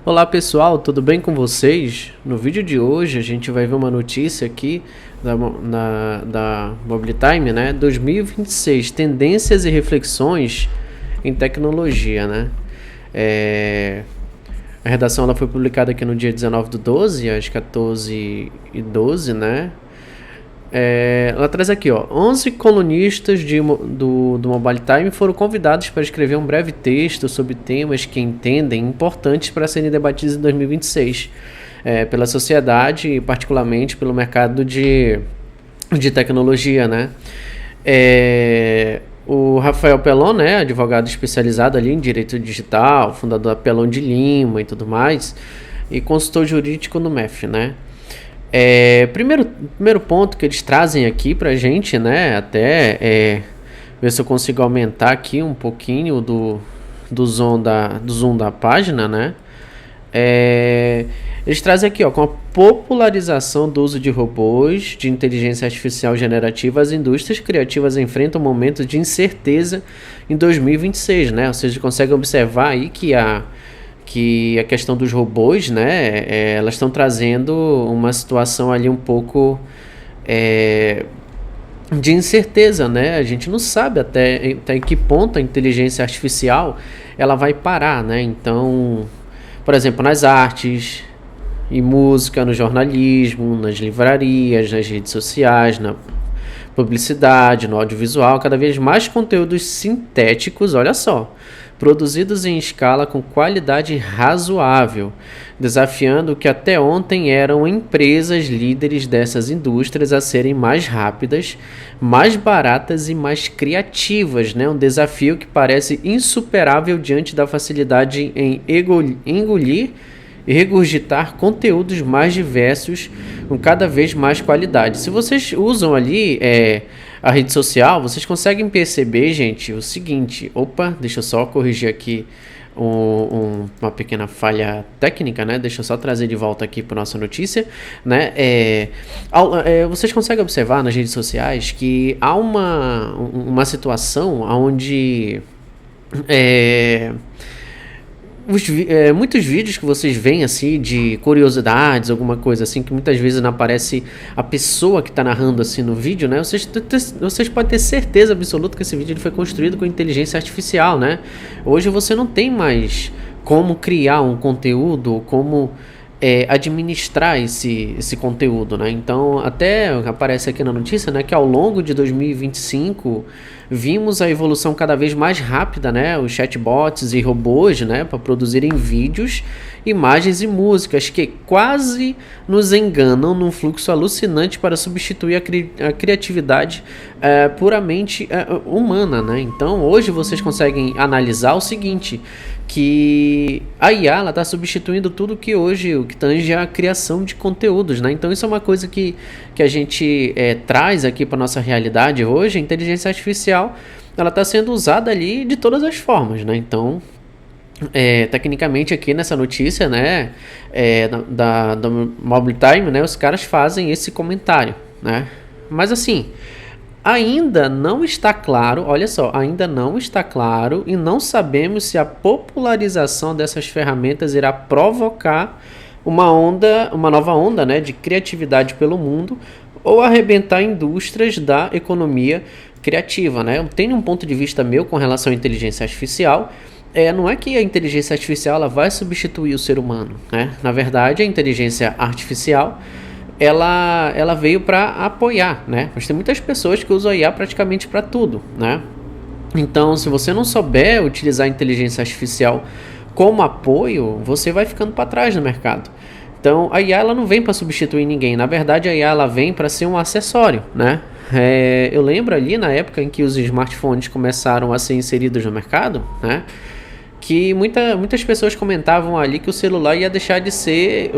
Olá pessoal, tudo bem com vocês? No vídeo de hoje a gente vai ver uma notícia aqui da Mobile Time, né? 2026, tendências e reflexões em tecnologia, né? A redação ela foi publicada aqui no dia 19/12, às 14h12, né? Ela traz aqui, 11 colunistas do Mobile Time foram convidados para escrever um breve texto sobre temas que entendem importantes para serem debatidos em 2026 pela sociedade e particularmente pelo mercado de tecnologia, né? O Rafael Pelon, né, advogado especializado ali em direito digital, fundador da Pelon de Lima e tudo mais, e consultor jurídico no MEF, né? Primeiro ponto que eles trazem aqui pra gente, né? Até ver se eu consigo aumentar aqui um pouquinho do zoom da página, né? Eles trazem aqui, com a popularização do uso de robôs de inteligência artificial generativa, as indústrias criativas enfrentam momentos de incerteza em 2026, né? Ou seja, consegue observar aí que a questão dos robôs, né, elas estão trazendo uma situação ali um pouco de incerteza, né? A gente não sabe até em que ponto a inteligência artificial ela vai parar, né? Então, por exemplo, nas artes e música, no jornalismo, nas livrarias, nas redes sociais, na publicidade, no audiovisual, cada vez mais conteúdos sintéticos, olha só, produzidos em escala com qualidade razoável, desafiando o que até ontem eram empresas líderes dessas indústrias a serem mais rápidas, mais baratas e mais criativas, né? Um desafio que parece insuperável diante da facilidade em engolir e regurgitar conteúdos mais diversos com cada vez mais qualidade. Se vocês usam ali a rede social, vocês conseguem perceber, gente, o seguinte. Opa, deixa eu só corrigir aqui uma pequena falha técnica, né? Deixa eu só trazer de volta aqui para nossa notícia, né? Vocês conseguem observar nas redes sociais que há uma situação onde muitos vídeos que vocês veem assim de curiosidades, alguma coisa assim, que muitas vezes não aparece a pessoa que está narrando assim no vídeo, né? Vocês podem ter certeza absoluta que esse vídeo ele foi construído com inteligência artificial, né? Hoje você não tem mais como criar um conteúdo, como administrar esse conteúdo, né? Então, até aparece aqui na notícia, né, que ao longo de 2025 vimos a evolução cada vez mais rápida, né? Os chatbots e robôs, né, para produzirem vídeos, imagens e músicas que quase nos enganam num fluxo alucinante para substituir a criatividade puramente humana, né? Então, hoje vocês conseguem analisar o seguinte, que a IA está substituindo tudo que hoje, o que tange a criação de conteúdos, né? Então isso é uma coisa que a gente traz aqui para nossa realidade hoje. A inteligência artificial ela está sendo usada ali de todas as formas, né? Então tecnicamente aqui nessa notícia, né, da Mobile Time, né, os caras fazem esse comentário, né? Mas assim, ainda não está claro, olha só, ainda não está claro e não sabemos se a popularização dessas ferramentas irá provocar uma nova onda, né, de criatividade pelo mundo ou arrebentar indústrias da economia criativa, né? Eu tenho um ponto de vista meu com relação à inteligência artificial. Não é que a inteligência artificial ela vai substituir o ser humano, né? Na verdade, a inteligência artificial ela veio para apoiar, né? Mas tem muitas pessoas que usam a IA praticamente para tudo, né? Então, se você não souber utilizar a inteligência artificial como apoio, você vai ficando para trás no mercado. Então, a IA ela não vem para substituir ninguém. Na verdade, a IA ela vem para ser um acessório, né? Eu lembro ali na época em que os smartphones começaram a ser inseridos no mercado, né? Que muitas pessoas comentavam ali que o celular ia deixar de ser,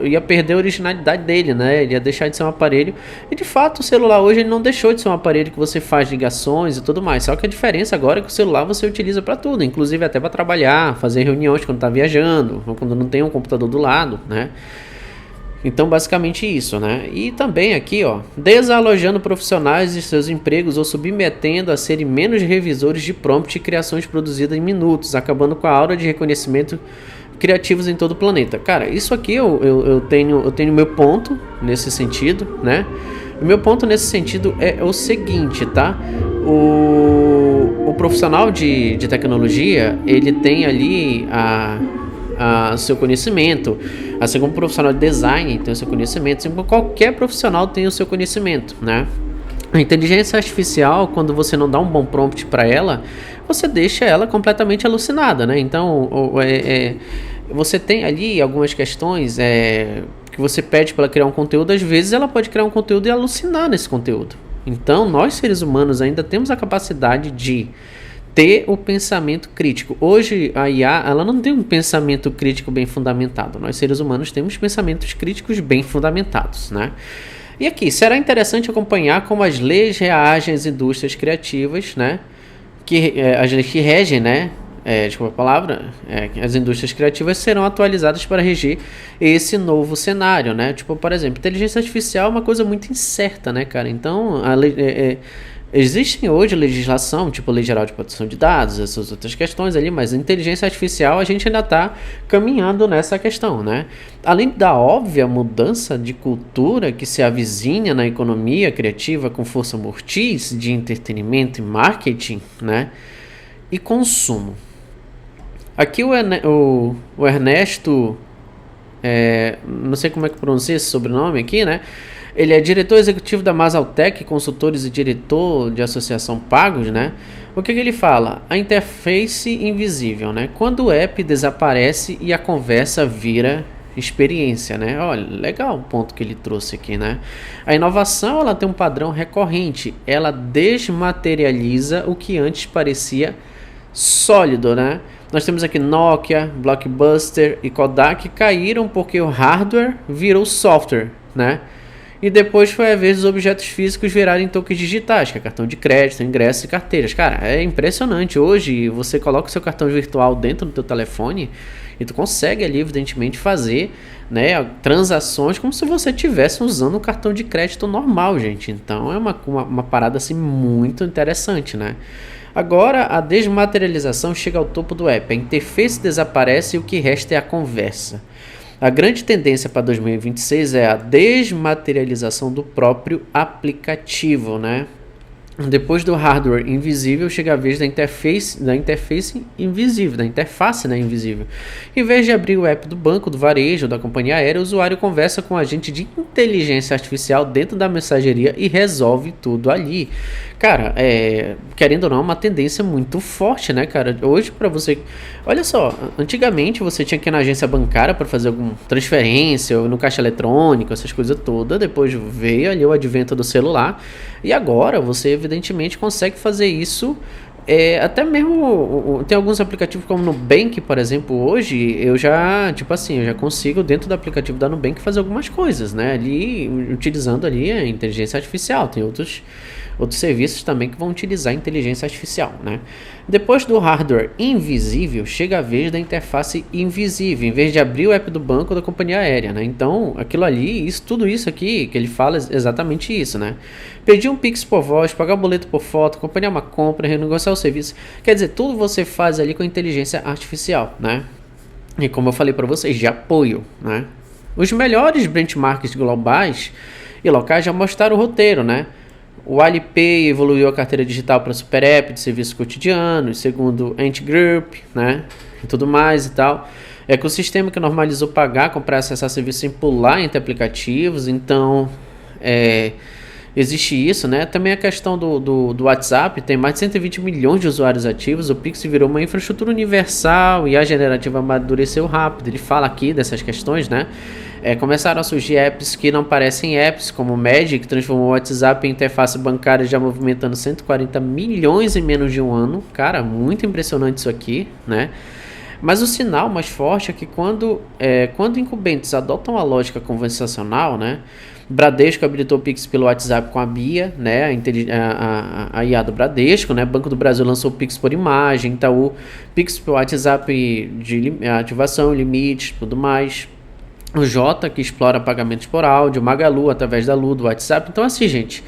ia perder a originalidade dele, né? Ele ia deixar de ser um aparelho. E de fato o celular hoje ele não deixou de ser um aparelho que você faz ligações e tudo mais. Só que a diferença agora é que o celular você utiliza para tudo, inclusive até para trabalhar, fazer reuniões quando está viajando, ou quando não tem um computador do lado, né? Então, basicamente isso, né? E também aqui, desalojando profissionais de seus empregos ou submetendo a serem menos revisores de prompt e criações produzidas em minutos, acabando com a aura de reconhecimento criativos em todo o planeta. Cara, isso aqui eu tenho meu ponto nesse sentido, né? O meu ponto nesse sentido é o seguinte, tá? O profissional de tecnologia, ele tem ali seu conhecimento, assim como o profissional de design tem o seu conhecimento, assim como qualquer profissional tem o seu conhecimento, né? A inteligência artificial, quando você não dá um bom prompt para ela, você deixa ela completamente alucinada, né? Então, você tem ali algumas questões que você pede para ela criar um conteúdo, às vezes ela pode criar um conteúdo e alucinar nesse conteúdo. Então, nós seres humanos ainda temos a capacidade de ter o pensamento crítico. Hoje, a IA, ela não tem um pensamento crítico bem fundamentado. Nós, seres humanos, temos pensamentos críticos bem fundamentados, né? E aqui, será interessante acompanhar como as leis reagem às indústrias criativas, né? As leis que regem, né? Desculpa a palavra, as indústrias criativas serão atualizadas para reger esse novo cenário, né? Tipo, por exemplo, inteligência artificial é uma coisa muito incerta, né, cara? Então, existem hoje legislação, tipo Lei Geral de Proteção de Dados, essas outras questões ali, mas a inteligência artificial a gente ainda está caminhando nessa questão, né? Além da óbvia mudança de cultura que se avizinha na economia criativa com força mortis de entretenimento e marketing, né? E consumo. Aqui o Ernesto, não sei como é que pronuncia esse sobrenome aqui, né? Ele é diretor executivo da Masaltec, consultores e diretor de associação Pagos, né? O que ele fala? A interface invisível, né? Quando o app desaparece e a conversa vira experiência, né? Olha, legal o ponto que ele trouxe aqui, né? A inovação, ela tem um padrão recorrente. Ela desmaterializa o que antes parecia sólido, né? Nós temos aqui Nokia, Blockbuster e Kodak que caíram porque o hardware virou software, né? E depois foi a vez dos objetos físicos virarem tokens digitais, que é cartão de crédito, ingressos e carteiras. Cara, é impressionante. Hoje você coloca o seu cartão virtual dentro do teu telefone e tu consegue ali, evidentemente, fazer, né, transações como se você estivesse usando um cartão de crédito normal, gente. Então é uma parada assim muito interessante, né? Agora a desmaterialização chega ao topo do app. A interface desaparece e o que resta é a conversa. A grande tendência para 2026 é a desmaterialização do próprio aplicativo, né? Depois do hardware invisível, chega a vez da interface invisível, da interface, né, invisível. Em vez de abrir o app do banco, do varejo, da companhia aérea, o usuário conversa com um agente de inteligência artificial dentro da mensageria e resolve tudo ali. Cara, querendo ou não, é uma tendência muito forte, né, cara? Hoje, para você... Olha só, antigamente você tinha que ir na agência bancária para fazer alguma transferência, ou no caixa eletrônico, essas coisas todas. Depois veio ali o advento do celular. E agora você, evidentemente, consegue fazer isso. Até mesmo tem alguns aplicativos como Nubank, por exemplo. Hoje eu já consigo dentro do aplicativo da Nubank fazer algumas coisas, né? Ali, utilizando ali a inteligência artificial. Tem outros serviços também que vão utilizar a inteligência artificial, né? Depois do hardware invisível, chega a vez da interface invisível, em vez de abrir o app do banco ou da companhia aérea, né? Então, aquilo ali, tudo isso aqui, que ele fala é exatamente isso, né? Pedir um Pix por voz, pagar um boleto por foto, acompanhar uma compra, renegociar o serviço. Quer dizer, tudo você faz ali com a inteligência artificial, né? E como eu falei para vocês, de apoio, né? Os melhores benchmarks globais e locais já mostraram o roteiro, né? O Alipay evoluiu a carteira digital para super app de serviços cotidianos, segundo Ant Group, né? E tudo mais e tal. Ecossistema que normalizou pagar, comprar, acessar serviços sem pular entre aplicativos. Então, existe isso, né? Também a questão do WhatsApp, tem mais de 120 milhões de usuários ativos. O Pix virou uma infraestrutura universal e a generativa amadureceu rápido. Ele fala aqui dessas questões, né? Começaram a surgir apps que não parecem apps, como o Magic, que transformou o WhatsApp em interface bancária, já movimentando 140 milhões em menos de um ano. Cara, muito impressionante isso aqui, né? Mas o sinal mais forte é que quando incumbentes adotam a lógica conversacional, né? Bradesco habilitou o Pix pelo WhatsApp com a BIA, né? A IA do Bradesco, né? Banco do Brasil lançou o Pix por imagem, Itaú, Pix pelo WhatsApp de ativação, limite, tudo mais. O Jota, que explora pagamentos por áudio, Magalu, através da Lu, do WhatsApp. Então, assim, gente,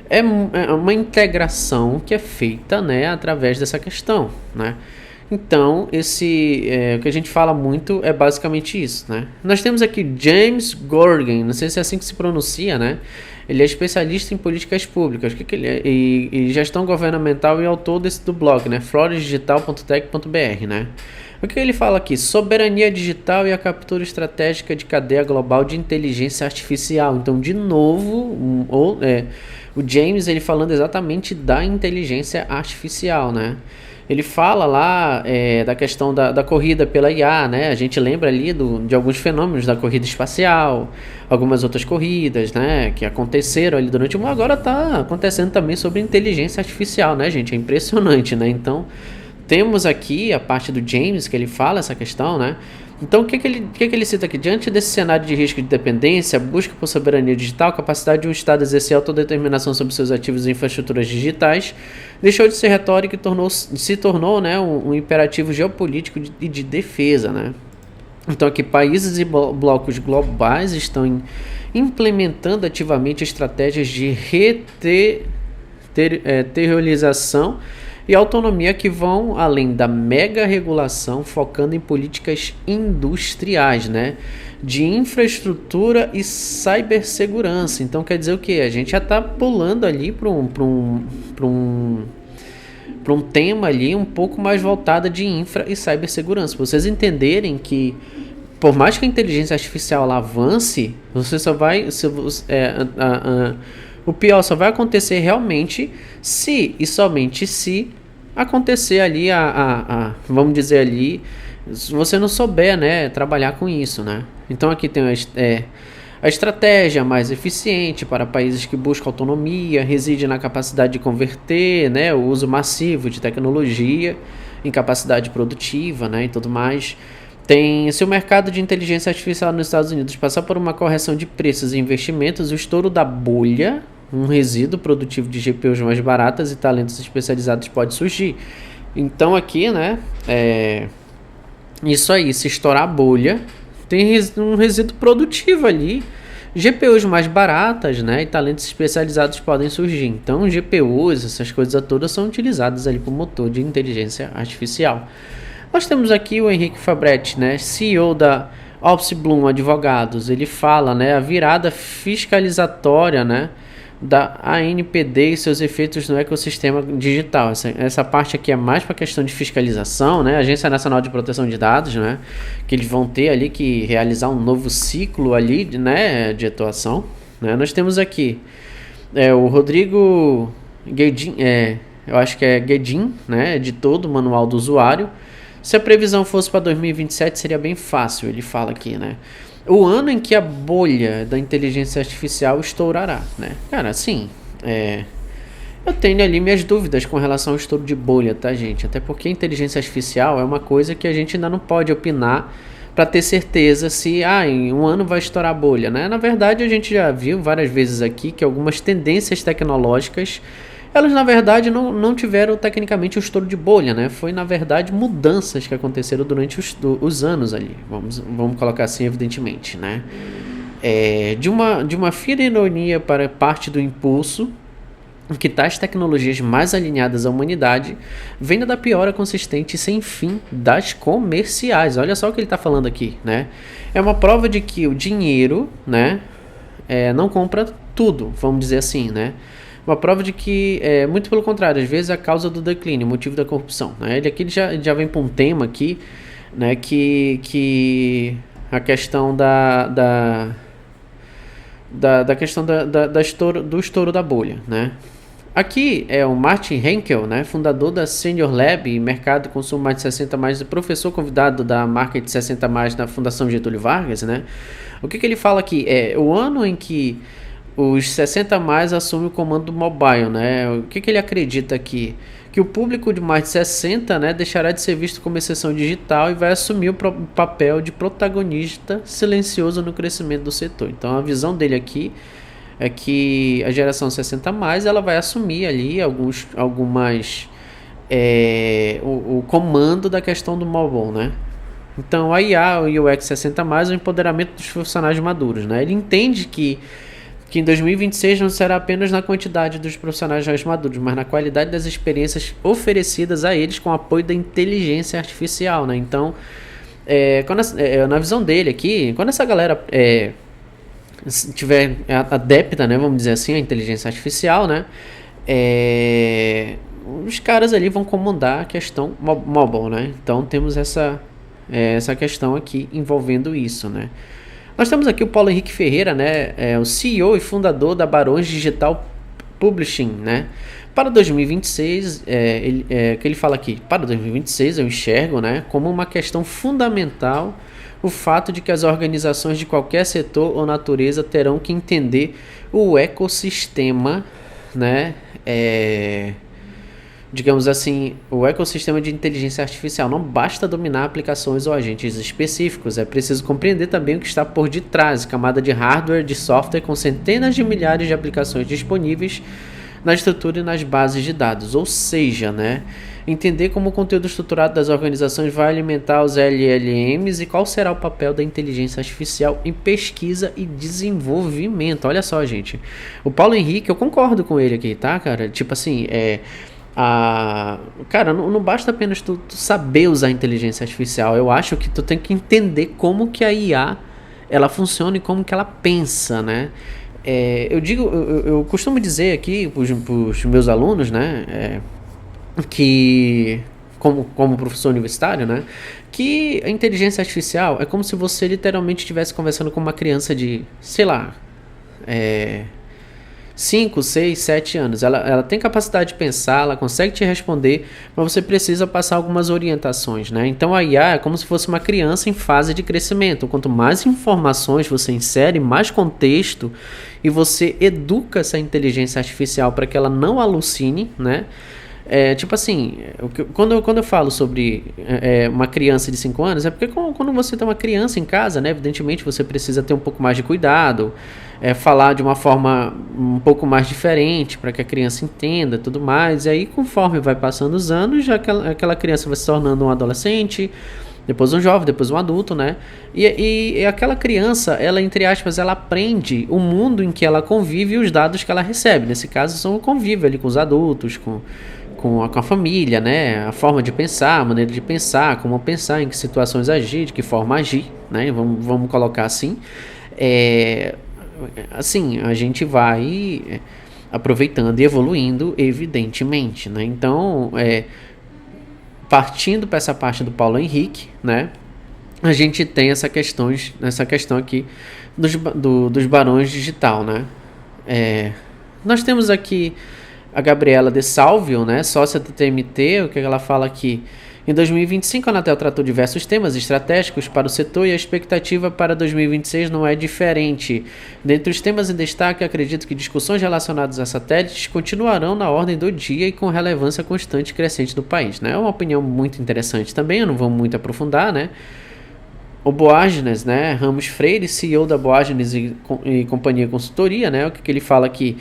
é uma integração que é feita, né, através dessa questão, né? Então, o que a gente fala muito é basicamente isso, né? Nós temos aqui James Gorgen, não sei se é assim que se pronuncia, né? Ele é especialista em políticas públicas, que ele é? E gestão governamental e autor do blog, né? floresdigital.tech.br, né? O que ele fala aqui? Soberania digital e a captura estratégica de cadeia global de inteligência artificial. Então, de novo, o James ele falando exatamente da inteligência artificial, né? Ele fala lá da questão da corrida pela IA, né? A gente lembra ali de alguns fenômenos da corrida espacial, algumas outras corridas, né? Que aconteceram ali durante o mundo. Agora está acontecendo também sobre inteligência artificial, né, gente? É impressionante, né? Então, temos aqui a parte do James, que ele fala essa questão, né? Então, o que ele cita aqui? Diante desse cenário de risco de dependência, busca por soberania digital, capacidade de um Estado exercer autodeterminação sobre seus ativos e infraestruturas digitais, deixou de ser retórica e se tornou, né, um imperativo geopolítico e de defesa, né? Então, aqui, países e blocos globais estão implementando ativamente estratégias de terrorização e autonomia que vão além da mega regulação, focando em políticas industriais, né? De infraestrutura e cibersegurança. Então quer dizer o que? A gente já está pulando ali para um tema ali um pouco mais voltado de infra e cibersegurança. Pra vocês entenderem que por mais que a inteligência artificial ela avance, você só vai... o pior só vai acontecer realmente se e somente se acontecer ali vamos dizer ali, se você não souber, né, trabalhar com isso, né? Então aqui tem a estratégia mais eficiente para países que buscam autonomia, reside na capacidade de converter, né, o uso massivo de tecnologia em capacidade produtiva, né, e tudo mais. Se o mercado de inteligência artificial nos Estados Unidos passar por uma correção de preços e investimentos, o estouro da bolha, um resíduo produtivo de GPUs mais baratas e talentos especializados pode surgir. Então aqui, né, isso aí, se estourar a bolha, tem um resíduo produtivo ali, GPUs mais baratas, né, e talentos especializados podem surgir. Então GPUs, essas coisas todas são utilizadas ali para o motor de inteligência artificial. Nós temos aqui o Henrique Fabretti, né, CEO da Alps Bloom Advogados. Ele fala, né, a virada fiscalizatória, né, da ANPD e seus efeitos no ecossistema digital. Essa parte aqui é mais para questão de fiscalização, né? Agência Nacional de Proteção de Dados, né? Que eles vão ter ali que realizar um novo ciclo ali, né, de atuação, né? Nós temos aqui o Rodrigo Guedin, eu acho que é Guedin, né? Editor do Manual do Usuário. Se a previsão fosse para 2027 seria bem fácil, ele fala aqui, né? O ano em que a bolha da inteligência artificial estourará, né? Cara, assim, eu tenho ali minhas dúvidas com relação ao estouro de bolha, tá, gente? Até porque a inteligência artificial é uma coisa que a gente ainda não pode opinar para ter certeza se em um ano vai estourar a bolha, né? Na verdade, a gente já viu várias vezes aqui que algumas tendências tecnológicas, elas na verdade não tiveram tecnicamente o estouro de bolha, né? Foi na verdade mudanças que aconteceram durante os anos ali, vamos colocar assim evidentemente, né? De uma fina ironia para parte do impulso que tais tecnologias mais alinhadas à humanidade venha da piora consistente e sem fim das comerciais. Olha só o que ele está falando aqui, né? É uma prova de que o dinheiro, né, não compra tudo, vamos dizer assim, né? Uma prova de que, muito pelo contrário, às vezes é a causa do declínio, o motivo da corrupção, né? Ele já vem para um tema aqui, né, que a questão da questão do estouro da bolha, né? Aqui é o Martin Henkel, né, fundador da Senior Lab e Mercado e Consumo Mais de 60 Mais, professor convidado da Market 60 Mais na Fundação Getúlio Vargas, né? O que ele fala aqui é o ano em que os 60 mais assumem o comando do mobile, né? O que ele acredita aqui? Que o público de mais de 60, né, deixará de ser visto como exceção digital e vai assumir o papel de protagonista silencioso no crescimento do setor. Então a visão dele aqui é que a geração 60 mais ela vai assumir ali o comando da questão do mobile, né? Então a IA, o UX 60 mais, é o empoderamento dos funcionários maduros, né? Ele entende que que em 2026 não será apenas na quantidade dos profissionais mais maduros, mas na qualidade das experiências oferecidas a eles com o apoio da inteligência artificial, né? Então, na visão dele aqui, quando essa galera tiver adepta, né, vamos dizer assim, a inteligência artificial, né, os caras ali vão comandar a questão mobile, né? Então temos essa questão aqui envolvendo isso, né? Nós temos aqui o Paulo Henrique Ferreira, né, o CEO e fundador da Barões Digital Publishing, né? Para 2026, que ele fala aqui, para 2026 eu enxergo, né, como uma questão fundamental o fato de que as organizações de qualquer setor ou natureza terão que entender o ecossistema, né, digamos assim, o ecossistema de inteligência artificial. Não basta dominar aplicações ou agentes específicos, é preciso compreender também o que está por detrás, camada de hardware, de software com centenas de milhares de aplicações disponíveis na estrutura e nas bases de dados, ou seja, né, entender como o conteúdo estruturado das organizações vai alimentar os LLMs e qual será o papel da inteligência artificial em pesquisa e desenvolvimento. Olha só, gente, o Paulo Henrique, eu concordo com ele aqui, tá, cara? Tipo assim, cara, não basta apenas tu saber usar a inteligência artificial. Eu acho que tu tem que entender como que a IA ela funciona e como que ela pensa, né? Eu costumo dizer aqui pros meus alunos, né, que como professor universitário, né, que a inteligência artificial é como se você literalmente estivesse conversando com uma criança de, sei lá, 5, 6, 7 anos. Ela tem capacidade de pensar, ela consegue te responder, mas você precisa passar algumas orientações, né? Então a IA é como se fosse uma criança em fase de crescimento. Quanto mais informações você insere, mais contexto, e você educa essa inteligência artificial para que ela não alucine, né? Tipo assim, quando eu falo sobre uma criança de 5 anos, é porque quando você tem uma criança em casa, né, evidentemente você precisa ter um pouco mais de cuidado, falar de uma forma um pouco mais diferente para que a criança entenda tudo mais. E aí, conforme vai passando os anos, já aquela criança vai se tornando um adolescente, depois um jovem, depois um adulto, né? E aquela criança, ela, entre aspas, ela aprende o mundo em que ela convive e os dados que ela recebe. Nesse caso, são o convívio ali com os adultos, com a família, né? A forma de pensar, a maneira de pensar, como pensar, em que situações agir, de que forma agir, né? Vamos colocar assim. Assim, a gente vai aproveitando e evoluindo, evidentemente, né? Então, partindo para essa parte do Paulo Henrique, né? A gente tem essa questão aqui dos barões digital, né? Nós temos aqui a Gabriela De Salvio, né, sócia do TMT, o que ela fala aqui? Em 2025, a Anatel tratou diversos temas estratégicos para o setor e a expectativa para 2026 não é diferente. Dentre os temas em destaque, acredito que discussões relacionadas a satélites continuarão na ordem do dia e com relevância constante e crescente do país, né? É uma opinião muito interessante também, eu não vou muito aprofundar, né? O Boagenes, né, Ramos Freire, CEO da Boagenes e Companhia Consultoria, né, o que ele fala aqui,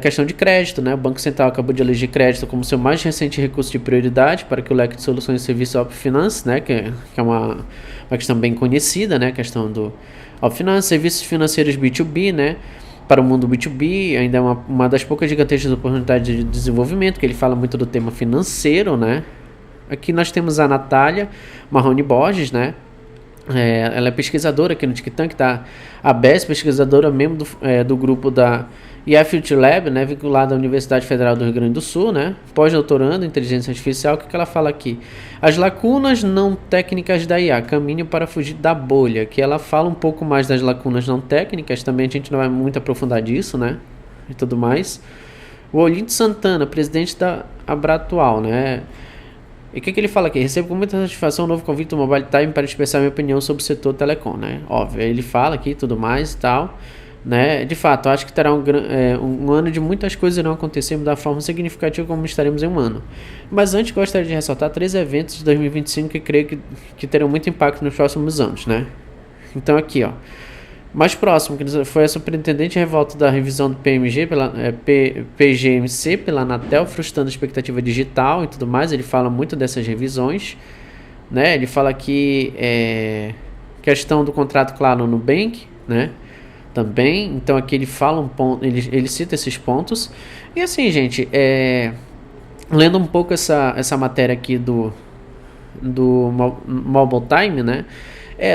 questão de crédito, né, o Banco Central acabou de eleger crédito como seu mais recente recurso de prioridade para que o leque de soluções e serviços OpFinance, né, que é uma questão bem conhecida, né, a questão do OpFinance, serviços financeiros B2B, né, para o mundo B2B, ainda é uma das poucas gigantescas oportunidades de desenvolvimento, que ele fala muito do tema financeiro, né. Aqui nós temos a Natália Marrone Borges, né, ela é pesquisadora aqui no TicTank, tá? A Bess, pesquisadora, membro do grupo da IA Future Lab, né? Vinculada à Universidade Federal do Rio Grande do Sul, né? Pós-doutorando em inteligência artificial. O que ela fala aqui? As lacunas não técnicas da IA, caminho para fugir da bolha. Que ela fala um pouco mais das lacunas não técnicas, também a gente não vai muito aprofundar disso, né? E tudo mais. O Olinto Santana, presidente da Abratual, né? E o que ele fala aqui? Recebo com muita satisfação o novo convite do Mobile Time para expressar minha opinião sobre o setor telecom, né? Óbvio, ele fala aqui tudo mais e tal, né? De fato, acho que terá um ano de muitas coisas irão acontecer da forma significativa como estaremos em um ano. Mas antes, gostaria de ressaltar 3 eventos de 2025 que creio que terão muito impacto nos próximos anos, né? Então aqui, ó. Mais próximo, que foi a superintendente revolta da revisão do PGMC pela Anatel, frustrando a expectativa digital e tudo mais. Ele fala muito dessas revisões, né? Ele fala que questão do contrato claro no Nubank, né? também. Então aqui ele fala um ponto, ele cita esses pontos. E assim, gente, lendo um pouco essa matéria aqui do Mobile Time, né?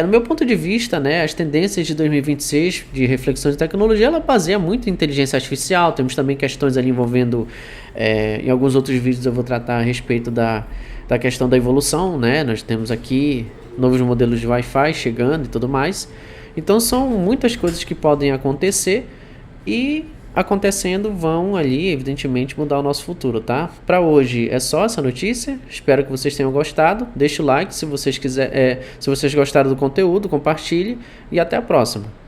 No meu ponto de vista, né, as tendências de 2026 de reflexão de tecnologia, ela baseia muito em inteligência artificial. Temos também questões ali envolvendo, em alguns outros vídeos eu vou tratar a respeito da questão da evolução, né? Nós temos aqui novos modelos de Wi-Fi chegando e tudo mais. Então são muitas coisas que podem acontecer e acontecendo vão ali, evidentemente, mudar o nosso futuro, tá? Para hoje é só essa notícia. Espero que vocês tenham gostado. Deixa o like se vocês gostaram do conteúdo, compartilhe e até a próxima.